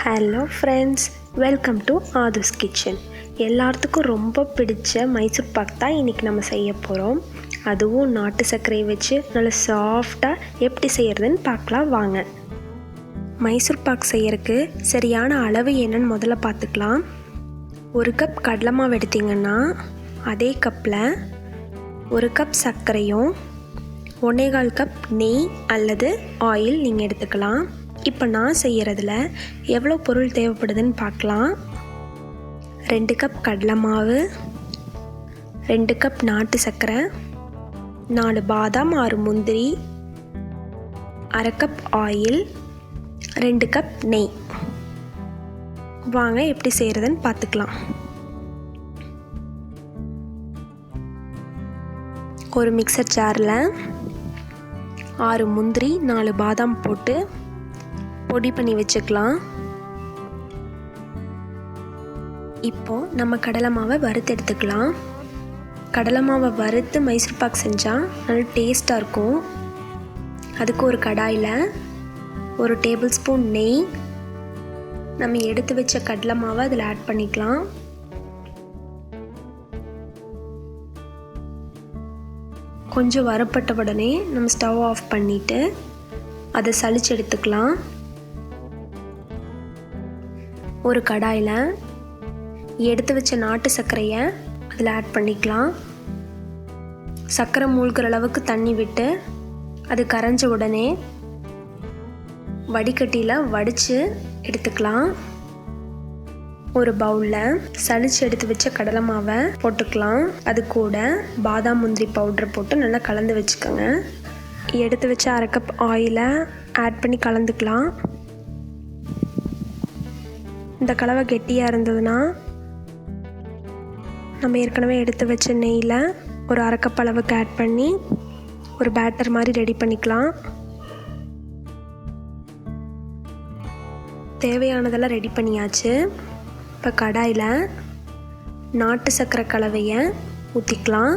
Hello friends, welcome to Aadhu's kitchen. எல்லாத்துக்கும் ரொம்ப பிடிச்ச மைசூர் பாக் தான் இன்றைக்கி நம்ம செய்ய போகிறோம். அதுவும் நாட்டு சர்க்கரையை வச்சு நல்லா சாஃப்டாக எப்படி செய்கிறதுன்னு பார்க்கலாம் வாங்க. மைசூர் பாக் செய்யறதுக்கு சரியான அளவு என்னன்னு முதல்ல பார்த்துக்கலாம். 1 கப் கடலை மாவு எடுத்திங்கன்னா அதே கப்பில் 1 கப் சர்க்கரையும் 1.25 கப் நெய் அல்லது ஆயில் நீங்கள் எடுத்துக்கலாம். இப்போ நான் செய்கிறதுல எவ்வளோ பொருள் தேவைப்படுதுன்னு பார்க்கலாம். 2 கப் கடலை மாவு, 2 கப் நாட்டு சர்க்கரை, 4 பாதாம் 6 முந்திரி, 1/2 கப் ஆயில், 2 கப் நெய். வாங்க எப்படி செய்கிறதுன்னு பார்த்துக்கலாம். ஒரு மிக்சர் ஜாரில் 6 முந்திரி 4 பாதாம் போட்டு பொடி பண்ணி வச்சுக்கலாம். இப்போது நம்ம கடலை மாவை வறுத்து எடுத்துக்கலாம். கடலை மாவை வறுத்து மைசூர் பாக் செஞ்சால் நல்லா டேஸ்ட்டாக இருக்கும். அதுக்கு ஒரு கடாயில் 1 டேபிள் ஸ்பூன் நெய், நம்ம எடுத்து வச்ச கடலை மாவை அதில் ஆட் பண்ணிக்கலாம். கொஞ்சம் வறுப்பட்ட உடனே நம்ம ஸ்டவ் ஆஃப் பண்ணிவிட்டு அதை சலிச்சு எடுத்துக்கலாம். ஒரு கடாயில் எடுத்து வச்ச நாட்டு சர்க்கரையை அதில் ஆட் பண்ணிக்கலாம். சர்க்கரை மூழ்கிற அளவுக்கு தண்ணி விட்டு அது கரைஞ்ச உடனே வடிகட்டியில் வடித்து எடுத்துக்கலாம். ஒரு பவுலில் சலிச்சு எடுத்து வச்ச கடலை மாவை போட்டுக்கலாம். அது கூட பாதாம் முந்திரி பவுடர் போட்டு நல்லா கலந்து வச்சுக்கோங்க. எடுத்து வச்ச 1/2 கப் ஆயிலை ஆட் பண்ணி கலந்துக்கலாம். இந்த கலவை கெட்டியாக இருந்ததுன்னா நம்ம ஏற்கனவே எடுத்து வச்ச நெய்யில் ஒரு 1/2 கப் அளவுக்கு ஆட் பண்ணி ஒரு பேட்டர் மாதிரி ரெடி பண்ணிக்கலாம். தேவையானதெல்லாம் ரெடி பண்ணியாச்சு. இப்போ கடாயில் நாட்டு சர்க்கரை கலவையை ஊற்றிக்கலாம்.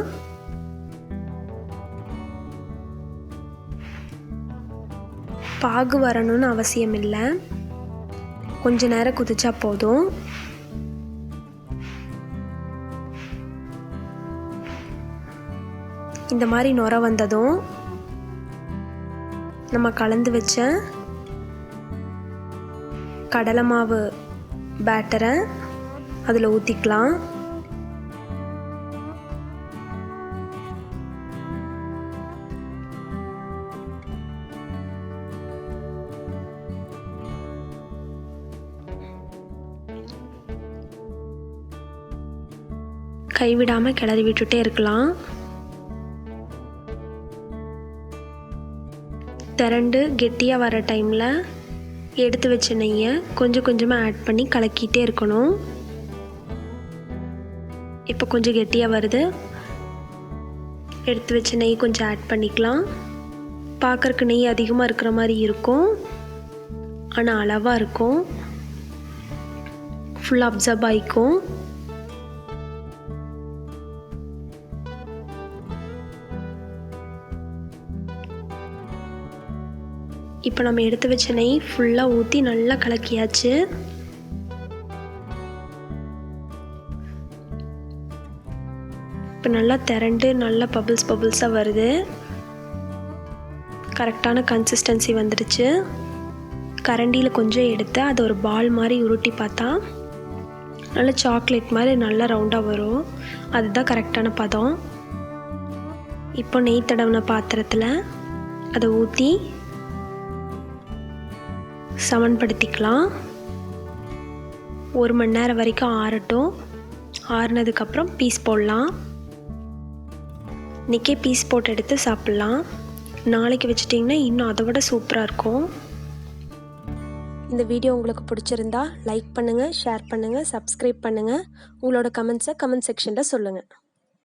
பாகு வரணும்னு அவசியம் இல்லை, கொஞ்ச நேரம் குதிச்சா போதும். இந்த மாதிரி நுர வந்ததும் நம்ம கலந்து வச்ச கடலை மாவு பேட்டரை அதில் ஊற்றிக்கலாம். கைவிடாமல் கிளறி விட்டுட்டே இருக்கலாம். திரண்டு கெட்டியாக வர டைமில் எடுத்து வச்ச நெய்யை கொஞ்சம் கொஞ்சமாக ஆட் பண்ணி கலக்கிட்டே இருக்கணும். இப்போ கொஞ்சம் கெட்டியாக வருது. எடுத்து வச்ச நெய் கொஞ்சம் ஆட் பண்ணிக்கலாம். பார்க்குறக்கு நெய் அதிகமாக இருக்கிற மாதிரி இருக்கும், ஆனால் அளவாக இருக்கும். ஃபுல்லாக அப்சர்வ் ஆகிக்கும். இப்போ நம்ம எடுத்து வச்ச நெய் ஃபுல்லாக ஊற்றி நல்லா கலக்கியாச்சு. இப்போ நல்லா திரண்டு நல்லா பபிள்ஸாக வருது. கரெக்டான கன்சிஸ்டன்சி வந்துடுச்சு. கரண்டியில் கொஞ்சம் எடுத்து அதை ஒரு பால் மாதிரி உருட்டி பார்த்தா நல்லா சாக்லேட் மாதிரி நல்லா ரவுண்டாக வரும். அதுதான் கரெக்டான பதம். இப்போ நெய் தடவின பாத்திரத்தில் அதை ஊற்றி சமன்படுத்திக்கலாம். 1 மணி நேரம் வரைக்கும் ஆறட்டும். ஆறுனதுக்கப்புறம் பீஸ் போடலாம். இன்றைக்கே பீஸ் போட்டு எடுத்து சாப்பிட்லாம். நாளைக்கு வச்சிட்டிங்கன்னா இன்னும் அதை விட சூப்பராக இருக்கும். இந்த வீடியோ உங்களுக்கு பிடிச்சிருந்தா லைக் பண்ணுங்கள், ஷேர் பண்ணுங்கள், சப்ஸ்கிரைப் பண்ணுங்கள். உங்களோட கமெண்ட்ஸை கமெண்ட் செக்ஷனில் சொல்லுங்கள்.